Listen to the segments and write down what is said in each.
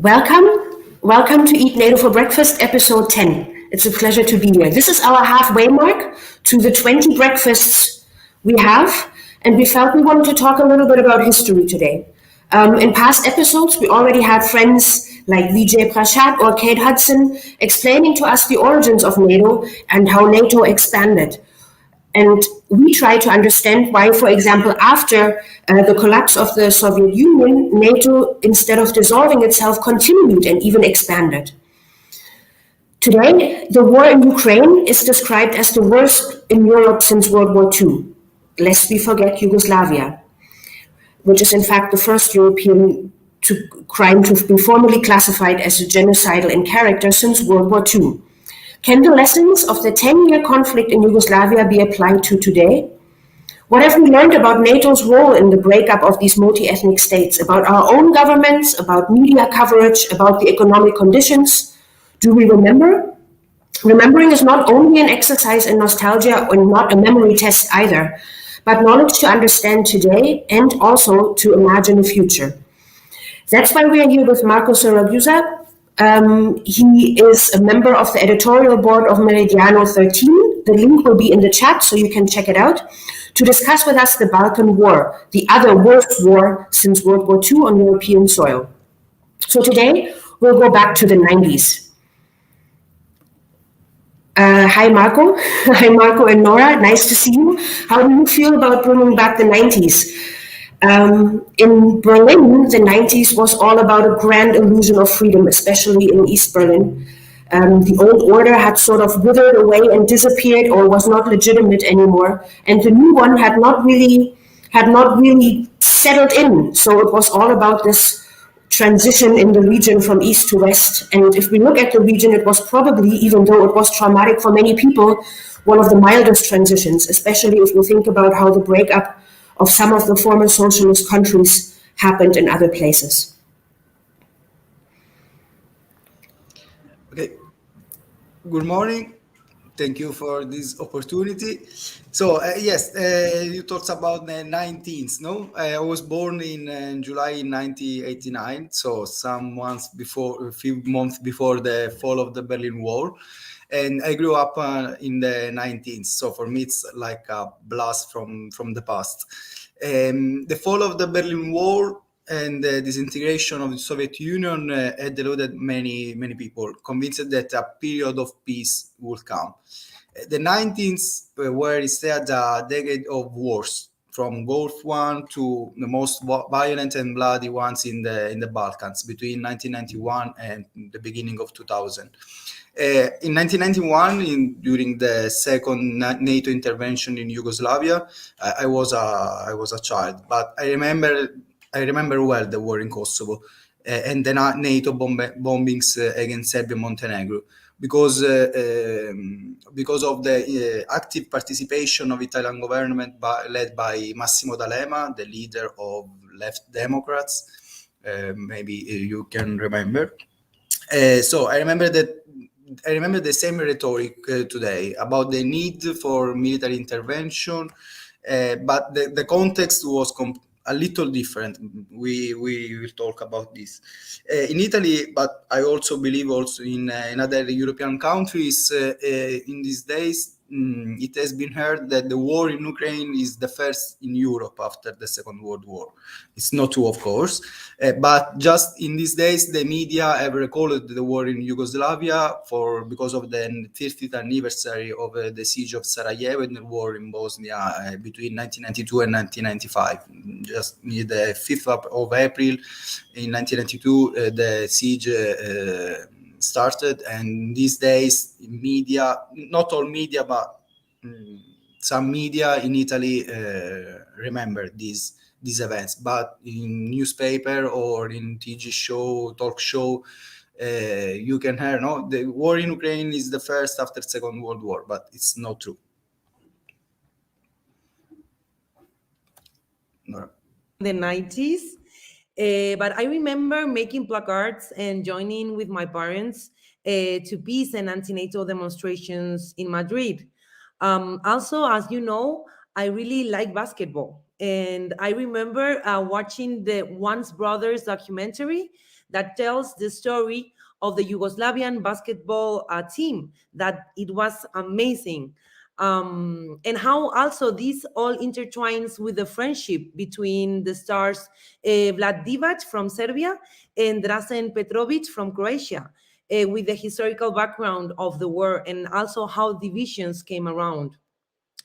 Welcome. Welcome to Eat NATO for Breakfast, episode 10. It's a pleasure to be here. This is our halfway mark to the 20 breakfasts we have, and we felt we wanted to talk a little bit about history today. In past episodes, we already had friends like Vijay Prashad or Kate Hudson explaining to us the origins of NATO and how NATO expanded. And we try to understand why, for example, after the collapse of the Soviet Union, NATO, instead of dissolving itself, continued and even expanded. Today, the war in Ukraine is described as the worst in Europe since World War II, lest we forget Yugoslavia, which is in fact the first European crime to be formally classified as a genocidal in character since World War II. Can the lessons of the 10-year conflict in Yugoslavia be applied to today? What have we learned about NATO's role in the breakup of these multi-ethnic states, about our own governments, about media coverage, about the economic conditions? Do we remember? Remembering is not only an exercise in nostalgia or not a memory test either, but knowledge to understand today and also to imagine the future. That's why we are here with Marco Siracusa. He is a member of the editorial board of Meridiano 13. The link will be in the chat, so you can check it out, to discuss with us the Balkan War, the other worst war since World War II on European soil. So today, we'll go back to the 90s. Hi, Marco. Hi, Marco and Nora. Nice to see you. How do you feel about bringing back the 90s? In Berlin, the 90s was all about a grand illusion of freedom, especially in East Berlin. The old order had sort of withered away and disappeared or was not legitimate anymore. And the new one had not really settled in. So it was all about this transition in the region from east to west. And if we look at the region, it was probably, even though it was traumatic for many people, one of the mildest transitions, especially if we think about how the breakup of some of the former socialist countries happened in other places. Okay. Good morning. Thank you for this opportunity. So yes, you talked about the 19th, no? I was born in July 1989, so a few months before the fall of the Berlin Wall. And I grew up in the 19th, so for me it's like a blast from the past. The fall of the Berlin Wall and the disintegration of the Soviet Union had deluded many people, convinced that a period of peace would come. The 19th were instead a decade of wars, from Gulf War to the most violent and bloody ones in the Balkans between 1991 and the beginning of 2000. In 1991, during the second NATO intervention in Yugoslavia, I was a child, but I remember well the war in Kosovo and the NATO bombings against Serbia and Montenegro, because of the active participation of Italian government led by Massimo D'Alema, the leader of Left Democrats. Maybe you can remember. So I remember the same rhetoric today about the need for military intervention, but the context was a little different. We will talk about this. In Italy, but I also believe also in other European countries, in these days, it has been heard that the war in Ukraine is the first in Europe after the Second World War. It's not true, of course, but just in these days, the media have recalled the war in Yugoslavia because of the 30th anniversary of the siege of Sarajevo and the war in Bosnia between 1992 and 1995. Just the 5th of April in 1992, the siege started, and these days media, not all media, but some media in Italy remember these events, but in newspaper or in talk show, you can hear, no, the war in Ukraine is the first after Second World War, but it's not true. No. The 90s. But I remember making placards and joining with my parents to peace and anti-NATO demonstrations in Madrid. Also, as you know, I really like basketball. And I remember watching the Once Brothers documentary that tells the story of the Yugoslavian basketball team, that it was amazing. And how also this all intertwines with the friendship between the stars Vlad Divac from Serbia and Drazen Petrovic from Croatia, with the historical background of the war and also how divisions came around.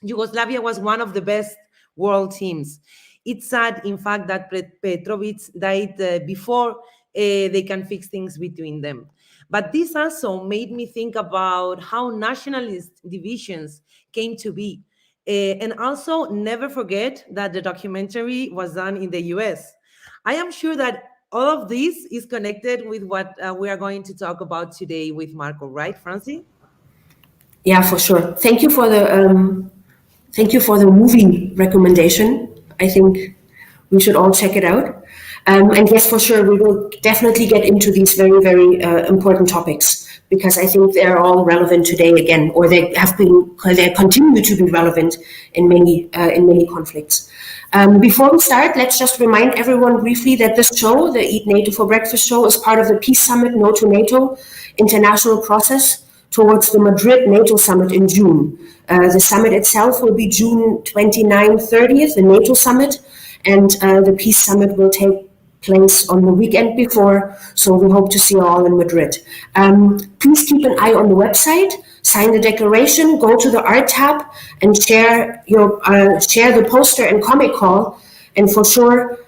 Yugoslavia was one of the best world teams. It's sad, in fact, that Petrovic died before they can fix things between them. But this also made me think about how nationalist divisions came to be. And also, never forget that the documentary was done in the US. I am sure that all of this is connected with what we are going to talk about today with Marco, right, Francie? Yeah, for sure. Thank you for the movie recommendation. I think we should all check it out. And yes, for sure, we will definitely get into these very, very important topics, because I think they're all relevant today again, or they continue to be relevant in many conflicts. Before we start, let's just remind everyone briefly that this show, the Eat NATO for Breakfast show, is part of the Peace Summit No to NATO international process towards the Madrid NATO summit in June. The summit itself will be June 29th, 30th, the NATO summit, and the Peace Summit will take place on the weekend before, so we hope to see you all in Madrid. Please keep an eye on the website, sign the declaration, go to the art tab, and share the poster and comic call, and for sure,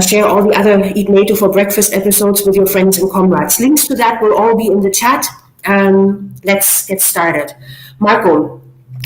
share all the other Eat NATO for Breakfast episodes with your friends and comrades. Links to that will all be in the chat. Let's get started. Marco,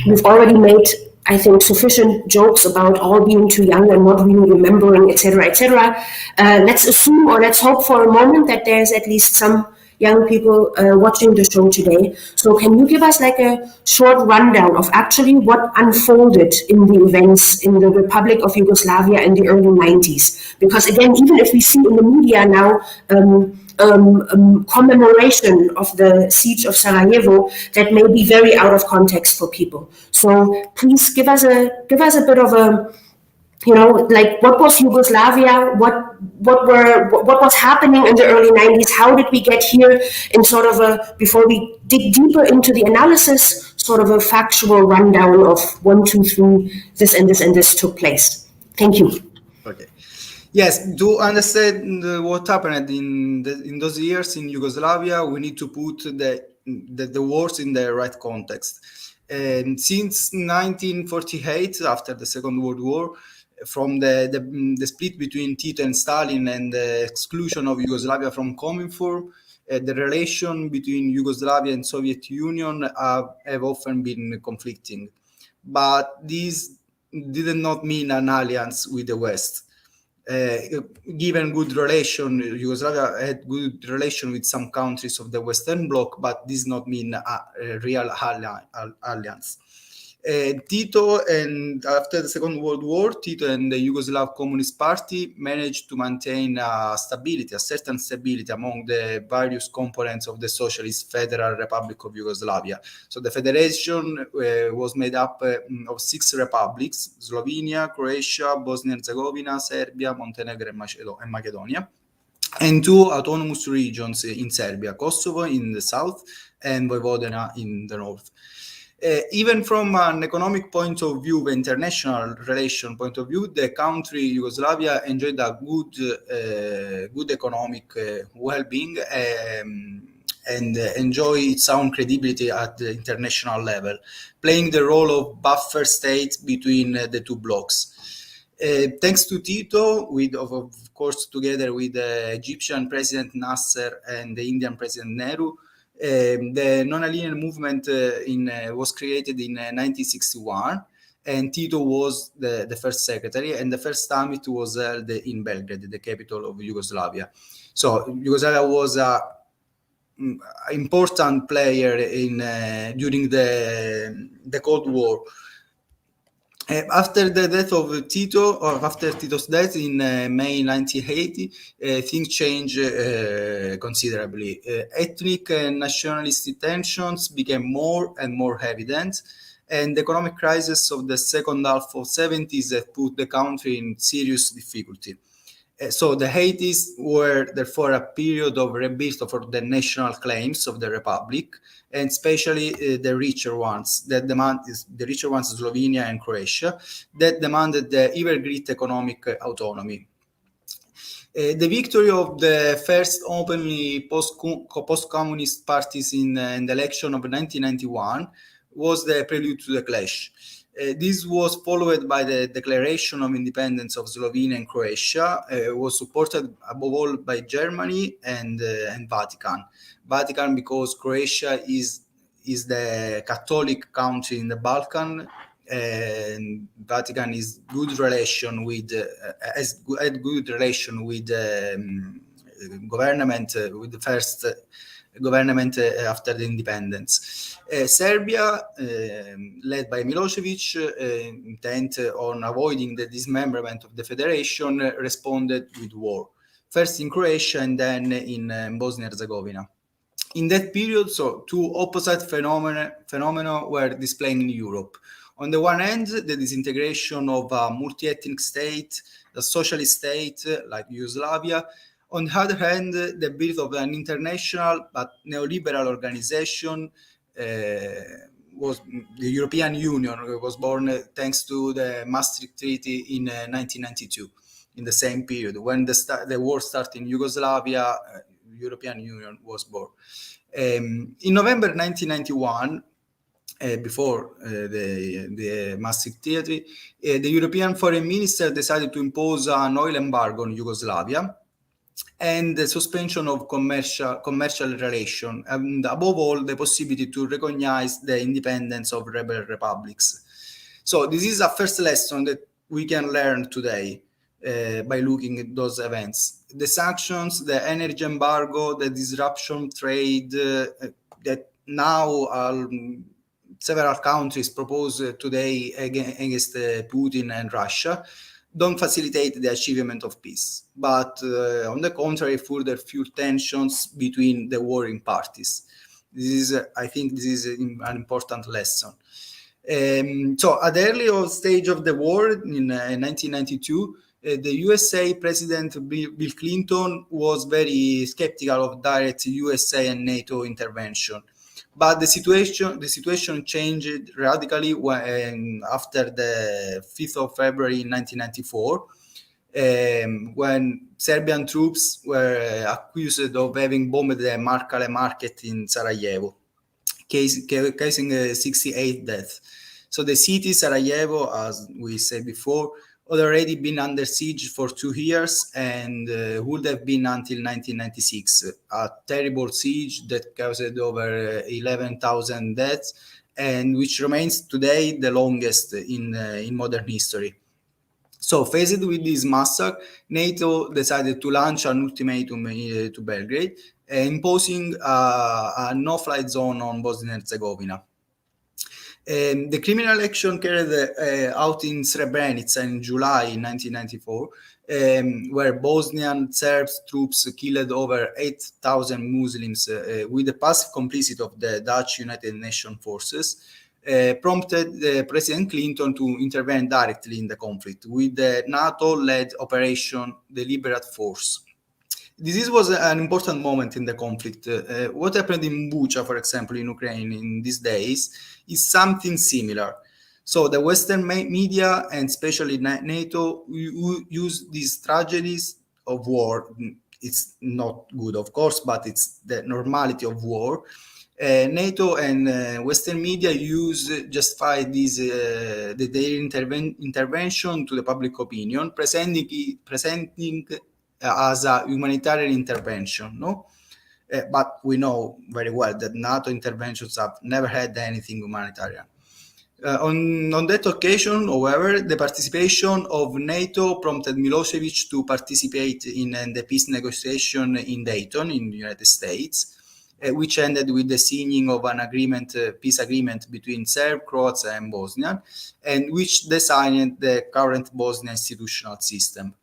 we've already made, I think, sufficient jokes about all being too young and not really remembering, etc., etc. Let's assume, or let's hope for a moment, that there's at least some young people watching the show today. So can you give us like a short rundown of actually what unfolded in the events in the Republic of Yugoslavia in the early 90s? Because again, even if we see in the media now commemoration of the siege of Sarajevo, that may be very out of context for people. So please give us a bit of a, like, what was Yugoslavia? What was happening in the early 90s? How did we get here? In sort of a, before we dig deeper into the analysis, sort of a factual rundown of 1, 2, 3, this and this and this took place. Thank you. Okay. Yes, to understand what happened in those years in Yugoslavia, we need to put the wars in the right context. And since 1948, after the Second World War, from the split between Tito and Stalin and the exclusion of Yugoslavia from Cominform, the relation between Yugoslavia and Soviet Union have often been conflicting. But this did not mean an alliance with the West. Given good relation, Yugoslavia had good relation with some countries of the Western Bloc, but this does not mean a real alliance. Tito, and after the Second World War, Tito and the Yugoslav Communist Party managed to maintain a certain stability among the various components of the Socialist Federal Republic of Yugoslavia. So the federation was made up of 6 republics: Slovenia, Croatia, Bosnia and Herzegovina, Serbia, Montenegro, and Macedonia, and 2 autonomous regions in Serbia: Kosovo in the south and Vojvodina in the north. Even from an economic point of view, the international relation point of view, the country Yugoslavia enjoyed a good economic well-being and enjoy its own credibility at the international level, playing the role of buffer state between the two blocs. Thanks to Tito, of course, together with the Egyptian President Nasser and the Indian President Nehru, the non-aligned movement was created in 1961, and Tito was the first secretary, and the first summit was held in Belgrade, the capital of Yugoslavia. So Yugoslavia was an important player during the Cold War. After the death of Tito, or after Tito's death in May 1980, things changed considerably. Ethnic and nationalist tensions became more and more evident, and the economic crisis of the second half of the 70s put the country in serious difficulty. So the 80s were therefore a period of rebirth for the national claims of the Republic, and especially the richer ones, Slovenia and Croatia, that demanded the ever-great economic autonomy. The victory of the first openly post-communist parties in the election of 1991 was the prelude to the clash. This was followed by the declaration of independence of Slovenia and Croatia, was supported above all by Germany and Vatican. Vatican because Croatia is the Catholic country in the Balkan, and Vatican is good relation with had good relation with government with the first government after the independence. Serbia, led by Milosevic, intent on avoiding the dismemberment of the federation, responded with war, first in Croatia and then in Bosnia and Herzegovina. In that period, so two opposite phenomena were displaying in Europe. On the one hand, the disintegration of a multi-ethnic state, a socialist state like Yugoslavia. On the other hand, the birth of an international but neoliberal organization was the European Union, was born thanks to the Maastricht Treaty in 1992, in the same period. When the war started in Yugoslavia, European Union was born. In November 1991, before the Maastricht Treaty, the European foreign minister decided to impose an oil embargo on Yugoslavia and the suspension of commercial relations, and above all, the possibility to recognize the independence of rebel republics. So this is a first lesson that we can learn today by looking at those events. The sanctions, the energy embargo, the disruption trade that now several countries propose today against Putin and Russia don't facilitate the achievement of peace, but on the contrary, further fuel tensions between the warring parties. I think this is an important lesson. So at the early stage of the war in 1992, the USA President Bill Clinton was very skeptical of direct USA and NATO intervention. But the situation changed radically after the 5th of February 1994, when Serbian troops were accused of having bombed the Markale market in Sarajevo, causing 68 deaths. So the city Sarajevo, as we said before, had already been under siege for 2 years and would have been until 1996, a terrible siege that caused over 11,000 deaths and which remains today the longest in modern history. So faced with this massacre, NATO decided to launch an ultimatum to Belgrade, imposing a no-fly zone on Bosnia and Herzegovina. The criminal action carried out in Srebrenica in July 1994, where Bosnian Serbs troops killed over 8,000 Muslims with the passive complicity of the Dutch United Nations forces, prompted President Clinton to intervene directly in the conflict with the NATO-led Operation Deliberate Force. This was an important moment in the conflict. What happened in Bucha, for example, in Ukraine in these days, is something similar. So the Western media, and especially NATO, use these tragedies of war. It's not good, of course, but it's the normality of war. NATO and Western media justify their intervention to the public opinion, presenting as a humanitarian intervention, no? But we know very well that NATO interventions have never had anything humanitarian. On that occasion, however, the participation of NATO prompted Milosevic to participate in the peace negotiation in Dayton in the United States, which ended with the signing of an peace agreement between Serb, Croats, and Bosnian, and which designed the current Bosnian institutional system.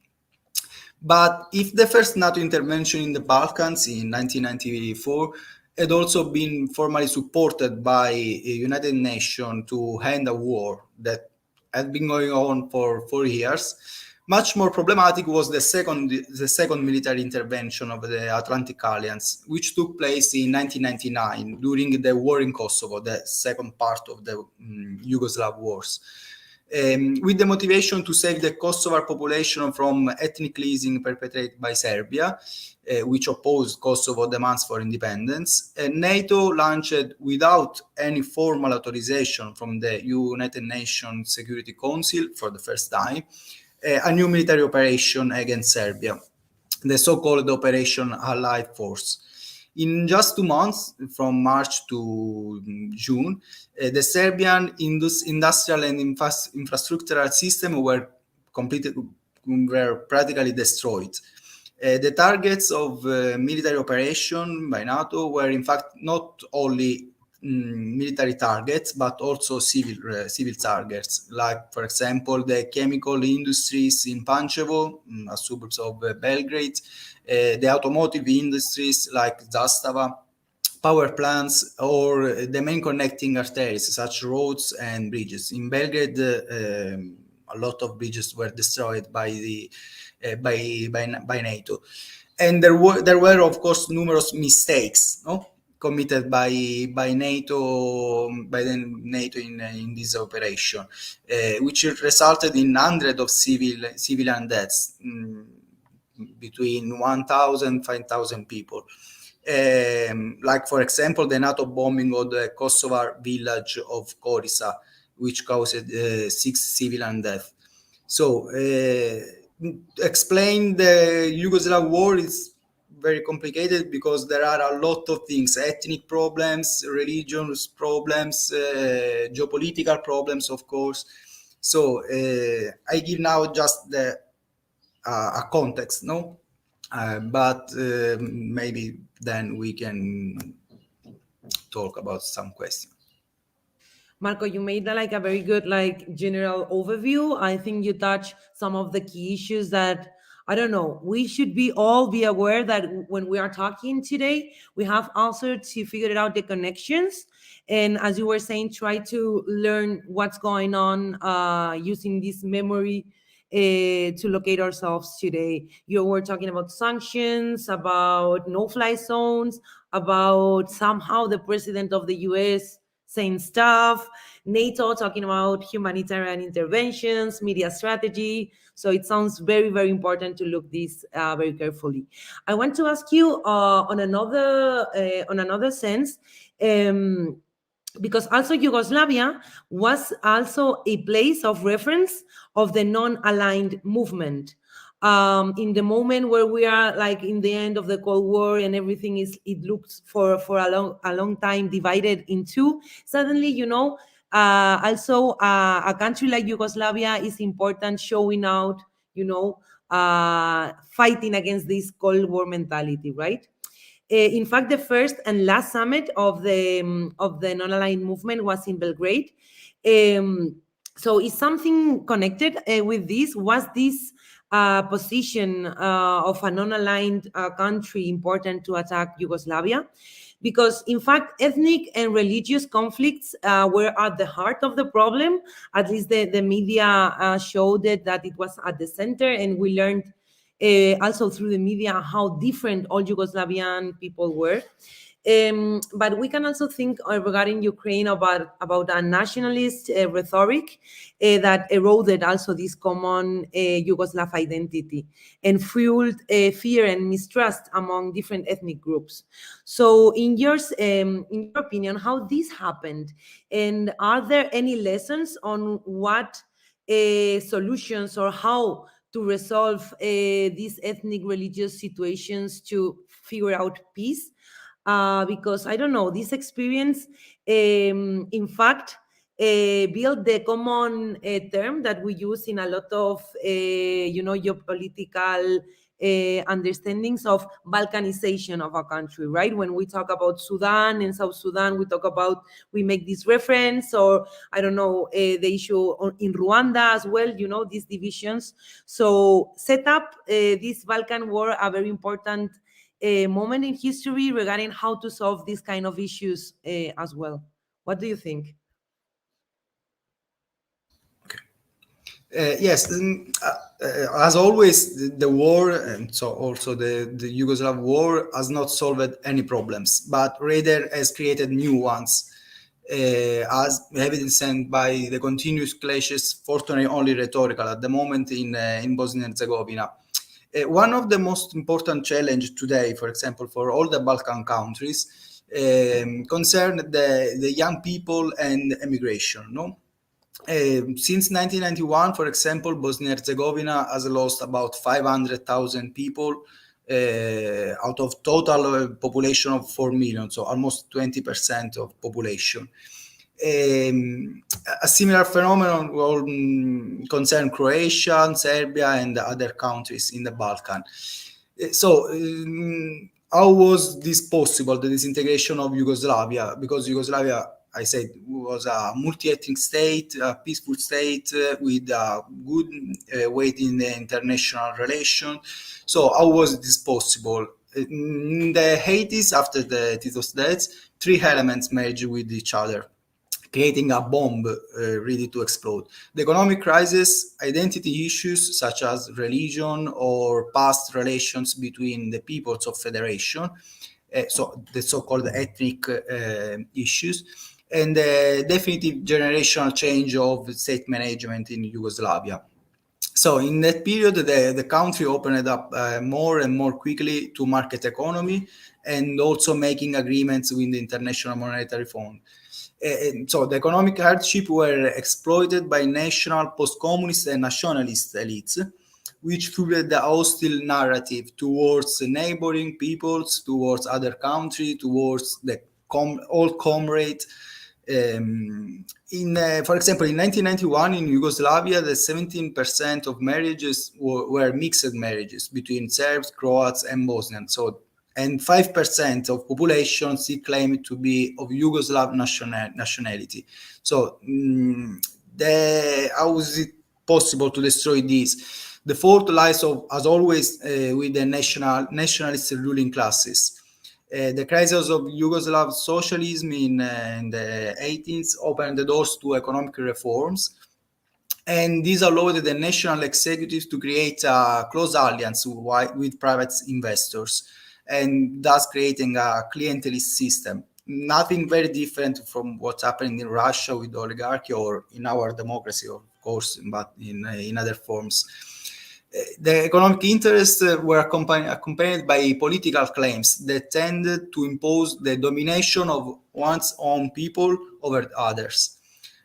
But if the first NATO intervention in the Balkans in 1994 had also been formally supported by the United Nations to end a war that had been going on for 4 years, Much more problematic was the second military intervention of the Atlantic Alliance, which took place in 1999 during the war in Kosovo, the second part of the Yugoslav wars. With the motivation to save the Kosovar population from ethnic cleansing perpetrated by Serbia, which opposed Kosovo demands for independence, NATO launched, without any formal authorization from the United Nations Security Council for the first time, a new military operation against Serbia, the so-called Operation Allied Force. In just 2 months, from March to June, the Serbian industrial and infrastructural system were practically destroyed. The targets of military operation by NATO were in fact not only military targets, but also civil targets, like, for example, the chemical industries in Pančevo, a suburb of Belgrade, the automotive industries like Zastava, power plants, or the main connecting arteries, such roads and bridges. In Belgrade, a lot of bridges were destroyed by NATO, and there were of course numerous mistakes, committed by NATO in this operation, which resulted in hundreds of civilian deaths, between 1,000 and 5,000 people. Like, for example, the NATO bombing of the Kosovar village of Korisa, which caused 6 civilian deaths. So, explain the Yugoslav war is very complicated because there are a lot of things: ethnic problems, religious problems, geopolitical problems, of course. So I give now just a context, no? But maybe then we can talk about some questions. Marco, you made a very good general overview. I think you touched some of the key issues that, I don't know, we should all be aware that when we are talking today, we have also to figure out the connections. And as you were saying, try to learn what's going on using this memory to locate ourselves today. You were talking about sanctions, about no-fly zones, about somehow the president of the US saying stuff, NATO talking about humanitarian interventions, media strategy. So it sounds very, very important to look this very carefully. I want to ask you on another sense, because also Yugoslavia was also a place of reference of the non-aligned movement. In the moment where we are in the end of the Cold War and everything it looks for a long time divided in two, suddenly, also a country like Yugoslavia is important, showing out, fighting against this Cold War mentality, right? In fact, the first and last summit of the non-aligned movement was in Belgrade. So is something connected with this? Was this position of a non-aligned country important to attack Yugoslavia? Because in fact, ethnic and religious conflicts were at the heart of the problem. At least the media showed that it was at the center, and we learned also through the media how different all Yugoslavian people were. But we can also think regarding Ukraine about a nationalist rhetoric that eroded also this common Yugoslav identity and fueled fear and mistrust among different ethnic groups. So in your opinion, how this happened? And are there any lessons on what solutions or how to resolve these ethnic religious situations to figure out peace? Because I don't know, this experience, in fact, built the common term that we use in a lot of, geopolitical understandings of Balkanization of a country, right? When we talk about Sudan and South Sudan, we make this reference, or I don't know, the issue in Rwanda as well, these divisions. So set up this Balkan War a very important moment in history regarding how to solve these kind of issues as well. What do you think? Yes, as always, the war, and so also the Yugoslav war, has not solved any problems, but rather has created new ones, as evidenced by the continuous clashes, fortunately only rhetorical at the moment, in Bosnia and Herzegovina. One of the most important challenges today, for example, for all the Balkan countries, concern the young people and immigration. No, since 1991, for example, Bosnia and Herzegovina has lost about 500,000 people out of total population of 4 million, so almost 20% of population. A similar phenomenon will concern Croatia, Serbia, and other countries in the Balkan. So, how was this possible, the disintegration of Yugoslavia? Because Yugoslavia, I said, was a multi-ethnic state, a peaceful state with a good weight in the international relations. So how was this possible? In the 80s, after the Tito's death, three elements merged with each other, creating a bomb ready to explode. The economic crisis, identity issues such as religion or past relations between the peoples of federation, so the so-called ethnic issues, and the definitive generational change of state management in Yugoslavia. So in that period, the country opened up more and more quickly to market economy and also making agreements with the International Monetary Fund. So the economic hardship were exploited by national, post-communist and nationalist elites, which fueled the hostile narrative towards neighboring peoples, towards other countries, towards the old comrade. For example, in 1991 in Yugoslavia, the 17% of marriages were mixed marriages between Serbs, Croats, and Bosnians. So, and 5% of population still claimed to be of Yugoslav nationality. So, how is it possible to destroy this? The fault lies, as always, with the nationalist ruling classes. The crisis of Yugoslav socialism in the 80s opened the doors to economic reforms, and this allowed the national executives to create a close alliance with private investors, and thus creating a clientelist system. Nothing very different from what's happening in Russia with oligarchy, or in our democracy, of course, but in other forms. The economic interests were accompanied by political claims that tended to impose the domination of one's own people over others.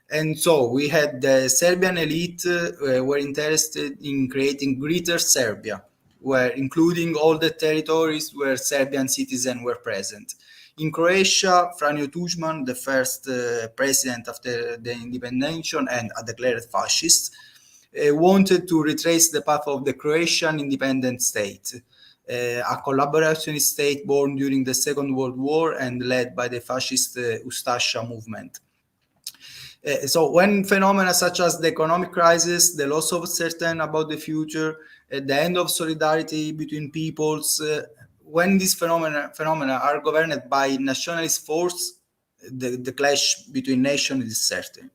And so we had the Serbian elite were interested in creating Greater Serbia, where including all the territories where Serbian citizens were present. In Croatia, Franjo Tuđman, the first president after the independence and a declared fascist, wanted to retrace the path of the Croatian independent state, a collaborationist state born during the Second World War and led by the fascist Ustasha movement. So when phenomena such as the economic crisis, the loss of certainty about the future, the end of solidarity between peoples, when these phenomena are governed by nationalist force, the clash between nations is certain.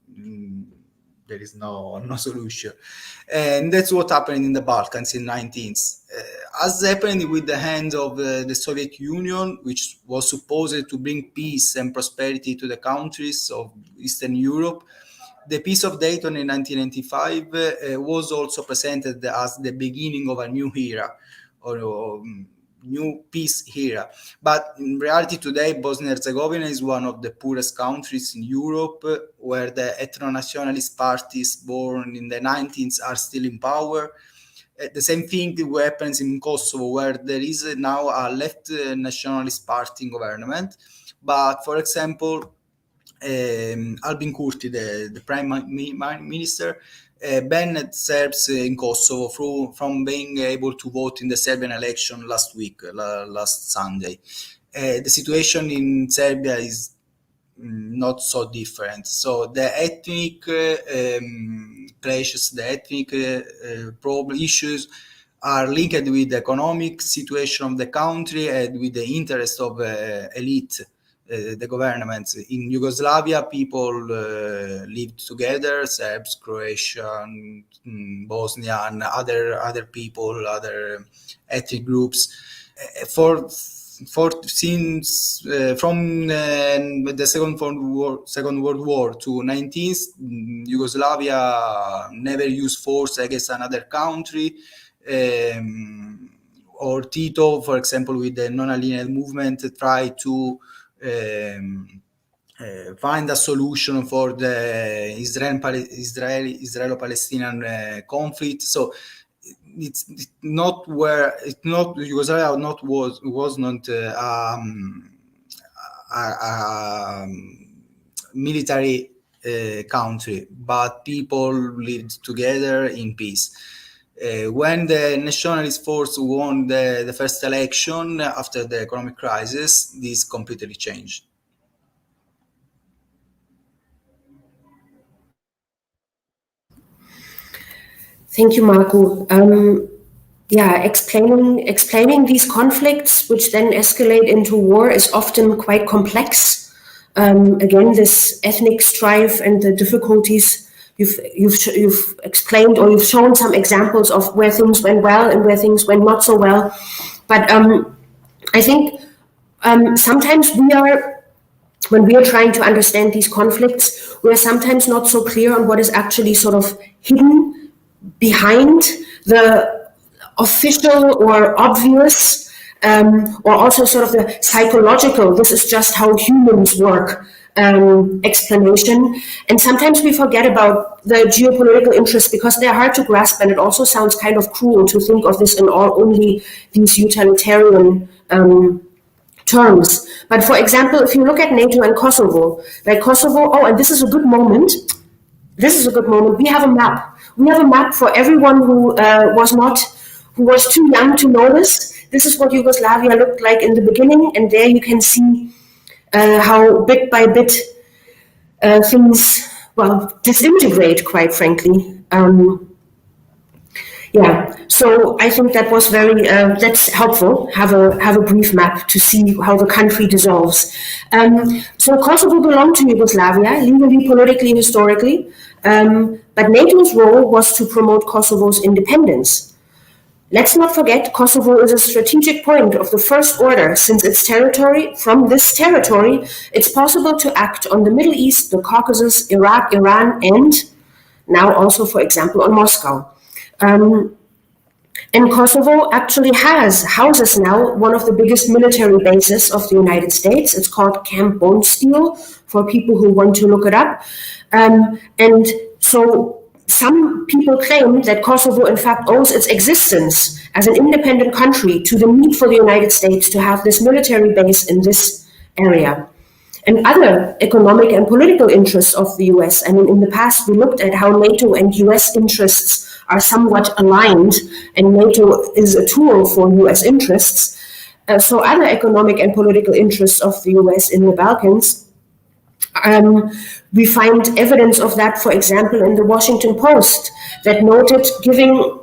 There is no solution. And that's what happened in the Balkans in the 19th. As happened with the hand of the Soviet Union, which was supposed to bring peace and prosperity to the countries of Eastern Europe, the Peace of Dayton in 1995 was also presented as the beginning of a new era, or new peace era. But in reality today, Bosnia and Herzegovina is one of the poorest countries in Europe, where the ethno-nationalist parties born in the 19th are still in power. The same thing happens in Kosovo, where there is now a left nationalist party in government. But for example, Albin Kurti, the prime minister, banned Serbs in Kosovo from being able to vote in the Serbian election last Sunday. The situation in Serbia is not so different. So the ethnic clashes, the ethnic problem issues are linked with the economic situation of the country and with the interest of elite the governments. In Yugoslavia, people lived together, Serbs, Croatian, Bosnian, other people, other ethnic groups. Since from the Second World War to 19th, Yugoslavia never used force against another country. Or Tito, for example, with the non-aligned movement, tried to find a solution for the Israeli-Palestinian conflict. So it's not Yugoslavia was not a military country, but people lived together in peace. When the nationalist force won the first election after the economic crisis, this completely changed. Thank you, Marco. Explaining these conflicts, which then escalate into war, is often quite complex. Again, this ethnic strife and the difficulties you've explained, or you've shown some examples of where things went well and where things went not so well. But I think sometimes when we are trying to understand these conflicts, we are sometimes not so clear on what is actually sort of hidden behind the official or obvious, or also sort of the psychological, this is just how humans work, explanation. And sometimes we forget about the geopolitical interests because they're hard to grasp, and it also sounds kind of cruel to think of this in only these utilitarian terms. But for example, if you look at NATO and Kosovo, like Kosovo, and this is a good moment. We have a map. We have a map for everyone who was too young to know this. This is what Yugoslavia looked like in the beginning, and there you can see how bit by bit things disintegrate, quite frankly. So I think that was that's helpful. Have a brief map to see how the country dissolves. So Kosovo belonged to Yugoslavia, legally, politically, historically, but NATO's role was to promote Kosovo's independence. Let's not forget, Kosovo is a strategic point of the first order, since from this territory, it's possible to act on the Middle East, the Caucasus, Iraq, Iran, and now also, for example, on Moscow. And Kosovo actually houses now one of the biggest military bases of the United States. It's called Camp Bonesteel, for people who want to look it up. And so some people claim that Kosovo, in fact, owes its existence as an independent country to the need for the United States to have this military base in this area. And other economic and political interests of the US. I mean, in the past, we looked at how NATO and US interests are somewhat aligned, and NATO is a tool for US interests. So other economic and political interests of the US in the Balkans, we find evidence of that, for example, in the Washington Post, that noted given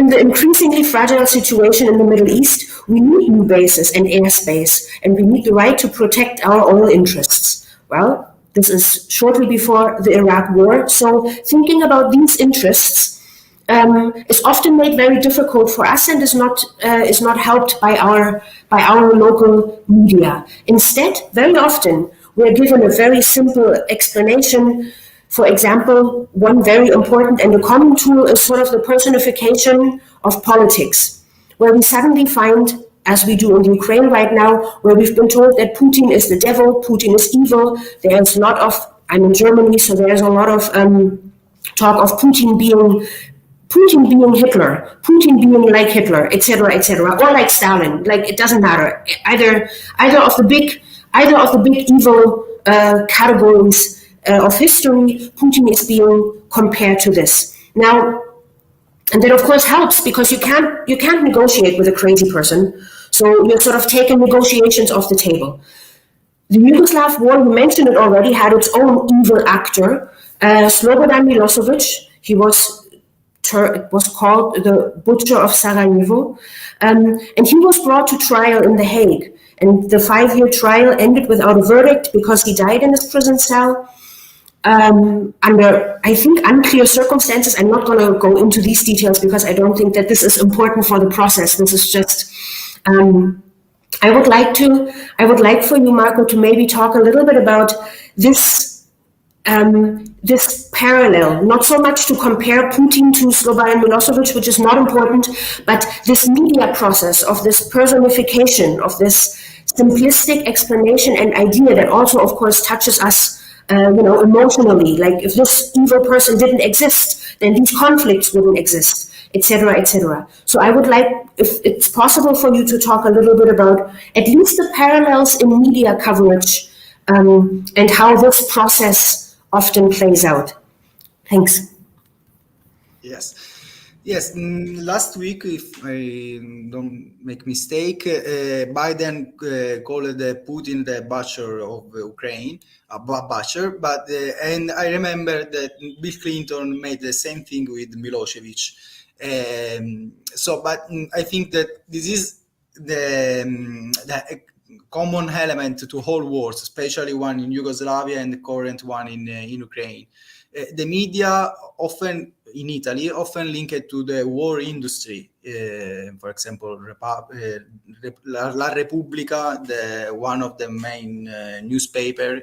the increasingly fragile situation in the Middle East, we need new bases and airspace, and we need the right to protect our oil interests. Well, this is shortly before the Iraq War, so thinking about these interests is often made very difficult for us, and is not helped by our local media. Instead, very often we are given a very simple explanation. For example, one very important and a common tool is sort of the personification of politics, where we suddenly find, as we do in Ukraine right now, where we've been told that Putin is the devil, Putin is evil. There's a lot of, I'm in Germany, so there's a lot of talk of Putin being Hitler, Putin being like Hitler, etc., or like Stalin. Like, it doesn't matter. Either of the big evil categories of history, Putin is being compared to this. Now, and that of course helps, because you can't negotiate with a crazy person. So you're sort of taking negotiations off the table. The Yugoslav war, you mentioned it already, had its own evil actor, Slobodan Milosevic. He was it was called the Butcher of Sarajevo. And he was brought to trial in The Hague. And the 5-year trial ended without a verdict because he died in his prison cell under, I think, unclear circumstances. I'm not going to go into these details because I don't think that this is important for the process. This is just, I would like for you, Marco, to maybe talk a little bit about this this parallel, not so much to compare Putin to Slobodan Milosevic, which is not important, but this media process of this personification, of this simplistic explanation and idea that also, of course, touches us, emotionally. Like, if this evil person didn't exist, then these conflicts wouldn't exist, etc., etc. So I would like, if it's possible for you to talk a little bit about at least the parallels in media coverage, and how this process often plays out. Thanks. Yes. Last week, if I don't make mistake, Biden called Putin the butcher of Ukraine, a butcher. But and I remember that Bill Clinton made the same thing with Milosevic. But I think that this is the common element to whole wars, especially one in Yugoslavia and the current one in Ukraine. The media often in Italy linked to the war industry. For example, La Repubblica, one of the main newspaper,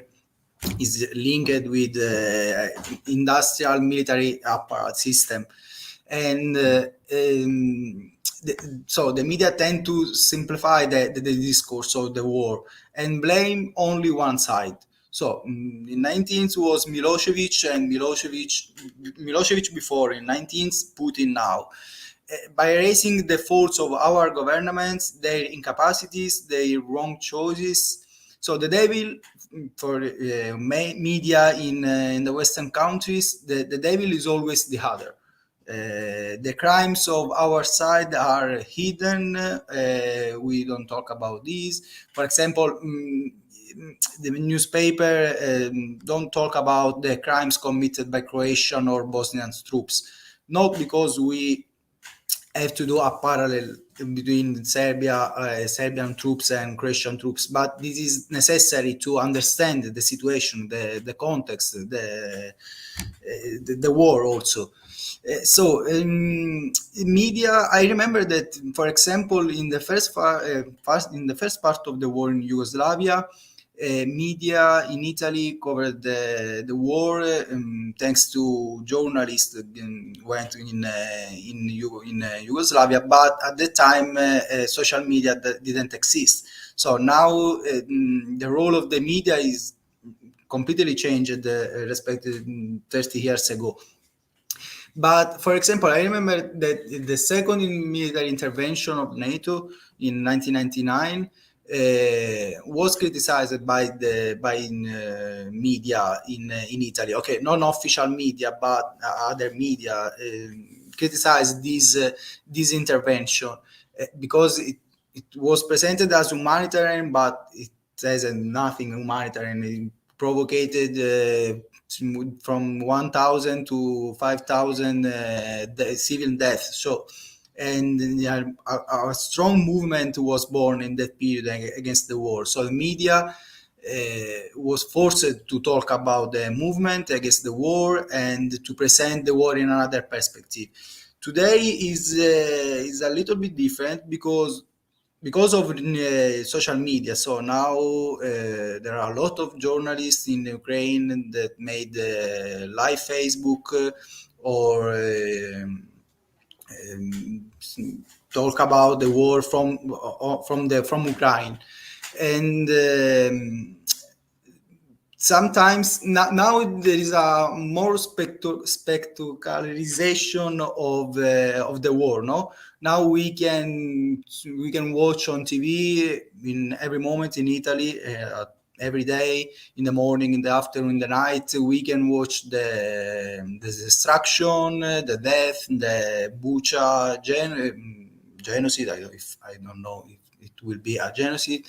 is linked with industrial military apparatus system, and so the media tend to simplify the discourse of the war and blame only one side. So in 19th was Milosevic, and Milosevic before, in 19th Putin now. By raising the faults of our governments, their incapacities, their wrong choices. So the devil for media in the Western countries, the devil is always the other. The crimes of our side are hidden. We don't talk about these. For example, the newspaper don't talk about the crimes committed by Croatian or Bosnian troops, not because we have to do a parallel between Serbian troops and Croatian troops, but this is necessary to understand the situation, the context, the war also. Media. I remember that, for example, in the first part of the war in Yugoslavia, media in Italy covered the war thanks to journalists went in Yugoslavia, but at the time social media didn't exist. So now the role of the media is completely changed respect to 30 years ago. But for example, I remember that the second military intervention of NATO in 1999 was criticized by media in Italy. Okay, non-official media, but other media criticized this intervention because it was presented as humanitarian, but it says nothing humanitarian. It provoked from 1,000 to 5,000 civil deaths. So, and a strong movement was born in that period against the war. So the media was forced to talk about the movement against the war and to present the war in another perspective. Today is a little bit different because of social media. So now there are a lot of journalists in Ukraine that made live Facebook or talk about the war from Ukraine, and sometimes now there is a more spectacularization of the war. No, now we can watch on TV in every moment in Italy. Every day, in the morning, in the afternoon, in the night, we can watch the destruction, the death, the Bucha genocide. I don't know it will be a genocide.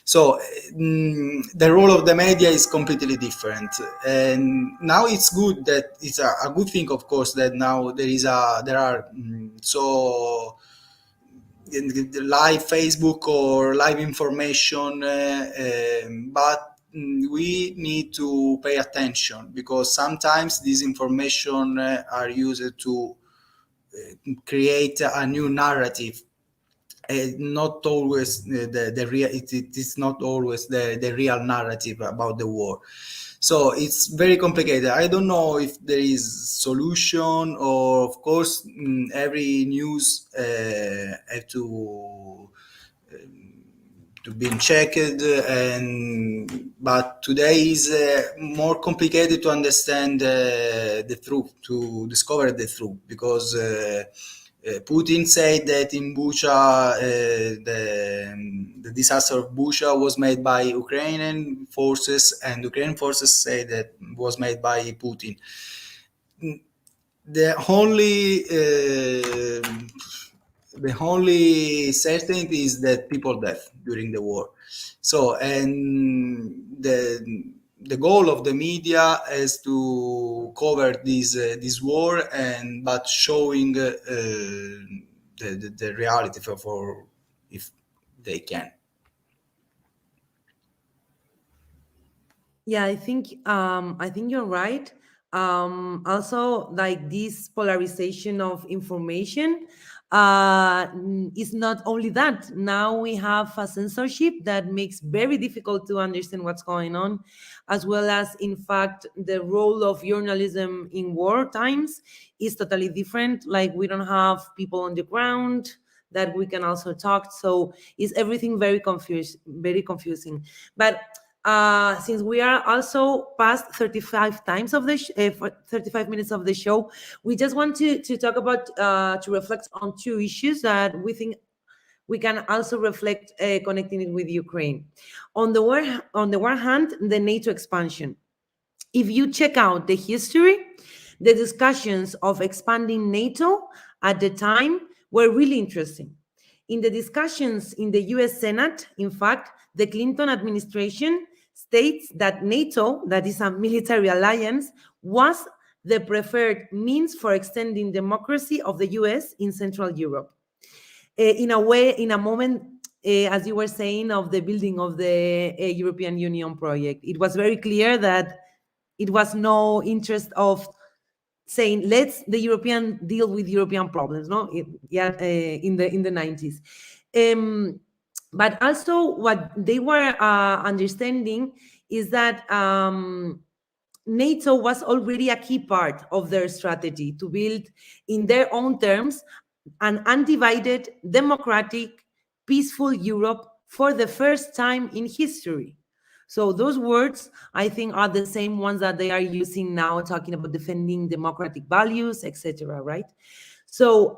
So the role of the media is completely different, and now it's good that it's a good thing, of course, that now there are in the live Facebook or live information, but we need to pay attention, because sometimes these information are used to create a new narrative. Not always the real. It is not always the real narrative about the war. So it's very complicated. I don't know if there is solution, or of course every news have to be checked, but today is more complicated to understand the truth, to discover the truth, because Putin said that in Bucha, the disaster of Bucha was made by Ukrainian forces, and Ukrainian forces say that was made by Putin. The only certainty is that people died during the war. So, and the goal of the media is to cover this war, but showing the reality for if they can. Yeah, I think you're right. Also, like this polarization of information is not only that. Now we have a censorship that makes very difficult to understand what's going on, as well as, in fact, the role of journalism in war times is totally different. Like, we don't have people on the ground that we can also talk. So is everything very confusing. But since we are also past 35 times of the 35 minutes of the show, we just want to talk about to reflect on two issues that we think we can also reflect, connecting it with Ukraine. On the one hand, the NATO expansion. If you check out the history, the discussions of expanding NATO at the time were really interesting. In the discussions in the US Senate, in fact, the Clinton administration states that NATO, that is a military alliance, was the preferred means for extending democracy of the US in Central Europe. In a moment, as you were saying, of the building of the European Union project, it was very clear that it was no interest of saying, let's the European deal with European problems, no? In the 90s. But also what they were understanding is that NATO was already a key part of their strategy to build, in their own terms, an undivided, democratic, peaceful Europe for the first time in history. So those words, I think, are the same ones that they are using now, talking about defending democratic values, etc. Right? So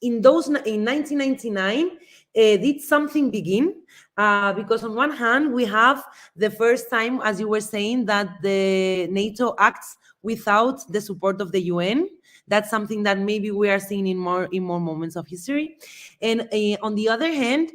in 1999, did something begin? Because on one hand, we have the first time, as you were saying, that the NATO acts without the support of the UN. That's something that maybe we are seeing in more moments of history. And on the other hand,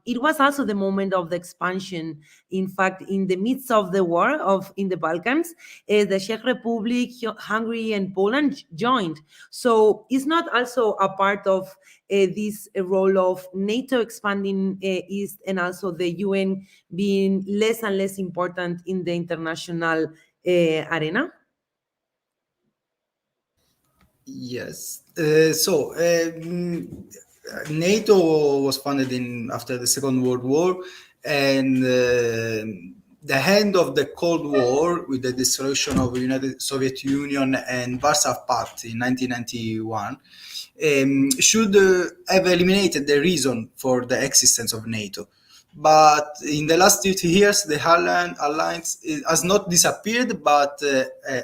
it was also the moment of the expansion. In fact, in the midst of the war in the Balkans, the Czech Republic, Hungary, and Poland joined. So it's not also a part of this role of NATO expanding east, and also the UN being less and less important in the international arena? Yes. NATO was founded after the Second World War, and the end of the Cold War, with the dissolution of the United Soviet Union and Warsaw Pact in 1991, should have eliminated the reason for the existence of NATO. But in the last 30 years, the alliance has not disappeared, but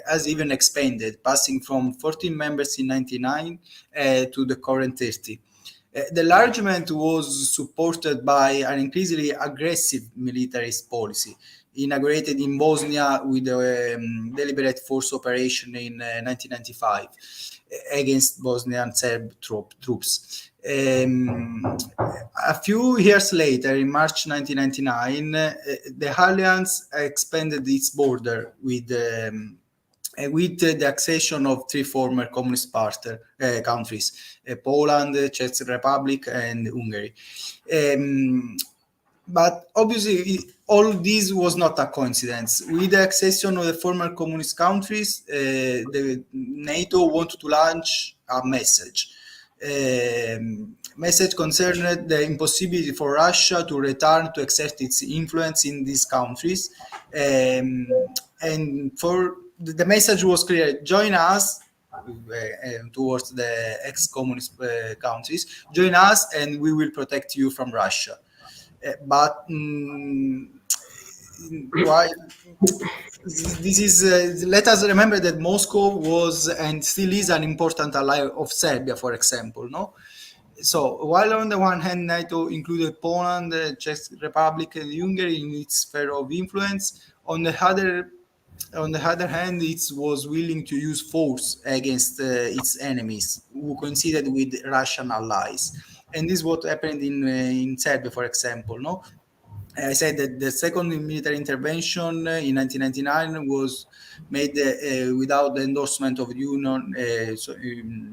has even expanded, passing from 14 members in 1999 to the current 30. The enlargement was supported by an increasingly aggressive militarist policy, inaugurated in Bosnia with the deliberate force operation in 1995. against Bosnian Serb troops. A few years later, in March 1999, the alliance expanded its border with the accession of three former communist countries, Poland, Czech Republic, and Hungary. But obviously, all this was not a coincidence. With the accession of the former communist countries, the NATO wanted to launch a message. Message concerned the impossibility for Russia to return to exert its influence in these countries. And for the message was clear: join us. Towards the ex-communist countries, join us and we will protect you from Russia. But why this is let us remember that Moscow was and still is an important ally of Serbia, for example. No, so while on the one hand NATO included Poland, the Czech Republic, and Hungary in its sphere of influence, on the other hand, it was willing to use force against its enemies, who coincided with Russian allies. And this is what happened in Serbia, for example. No, I said that the second military intervention in 1999 was made without the endorsement of the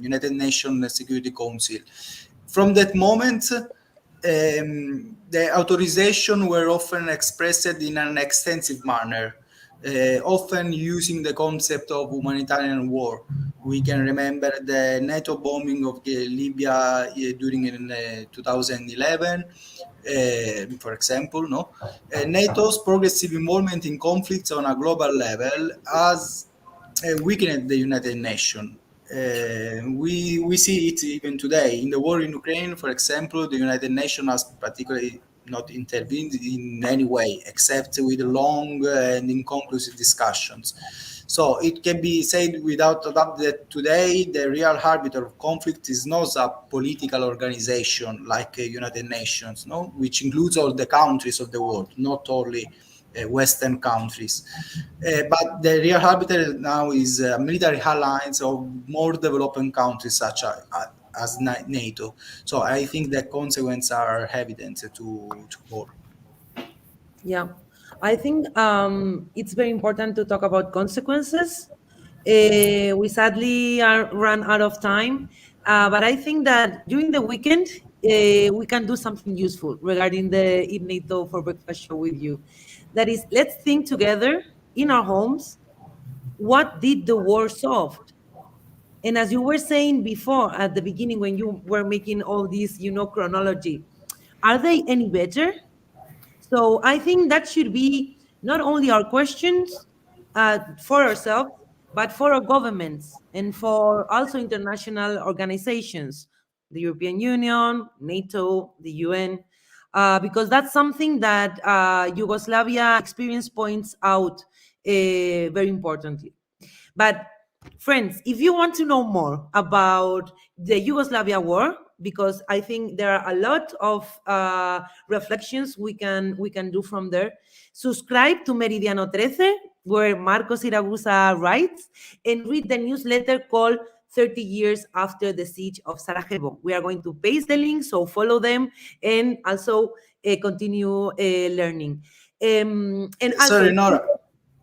United Nations Security Council. From that moment, the authorization were often expressed in an extensive manner, often using the concept of humanitarian war. We can remember the NATO bombing of Libya during 2011, for example. No, NATO's progressive involvement in conflicts on a global level has weakened the United Nations. We see it even today in the war in Ukraine, for example. The United Nations has particularly not intervened in any way except with long and inconclusive discussions. So it can be said without a doubt that today the real arbiter of conflict is not a political organization like United Nations, no, which includes all the countries of the world, not only Western countries. But the real arbiter now is a military alliance of more developing countries such as NATO. So I think the consequences are evident to all. Yeah, I think it's very important to talk about consequences. We sadly are run out of time, but I think that during the weekend we can do something useful regarding the Eat NATO for Breakfast show with you. That is, let's think together in our homes. What did the war solve? And as you were saying before at the beginning, when you were making all this, chronology, are they any better? So I think that should be not only our questions for ourselves, but for our governments and for also international organizations, the European Union, NATO, the UN, because that's something that Yugoslavia experience points out very importantly. But friends, if you want to know more about the Yugoslavia war, because I think there are a lot of reflections we can do from there, subscribe to Meridiano 13, where Marco Siracusa writes, and read the newsletter called 30 Years After the Siege of Sarajevo. We are going to paste the link, so follow them and also continue learning. And also, Sorry, Nora.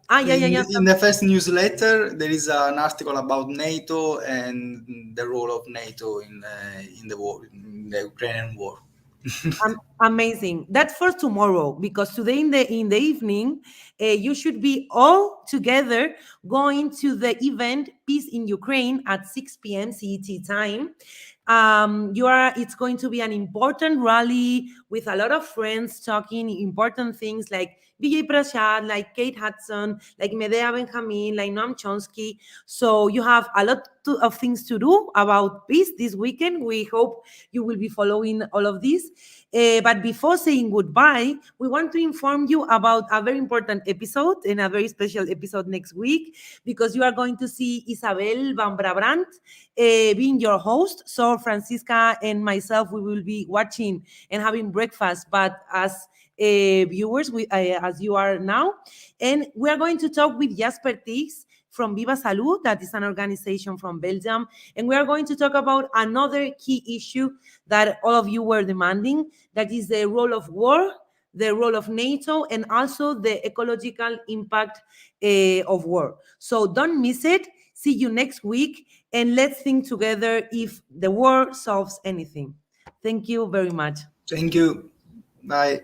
yeah. In the first newsletter, there is an article about NATO and the role of NATO in the war, in the Ukrainian war. Amazing. That's for tomorrow, because today in the evening, you should be all together going to the event Peace in Ukraine at 6 p.m. CET time. It's going to be an important rally with a lot of friends talking important things like Vijay Prashad, like Kate Hudson, like Medea Benjamin, like Noam Chomsky. So you have a lot of things to do about peace this weekend. We hope you will be following all of this. But before saying goodbye, we want to inform you about a very important episode and a very special episode next week, because you are going to see Isabel Van Brabrand being your host. So Francisca and myself, we will be watching and having breakfast, but as viewers, as you are now. And we are going to talk with Jasper Tiggs from Viva Salud, that is an organization from Belgium. And we are going to talk about another key issue that all of you were demanding, that is the role of war, the role of NATO, and also the ecological impact of war. So don't miss it. See you next week, and let's think together if the war solves anything. Thank you very much. Thank you. Bye.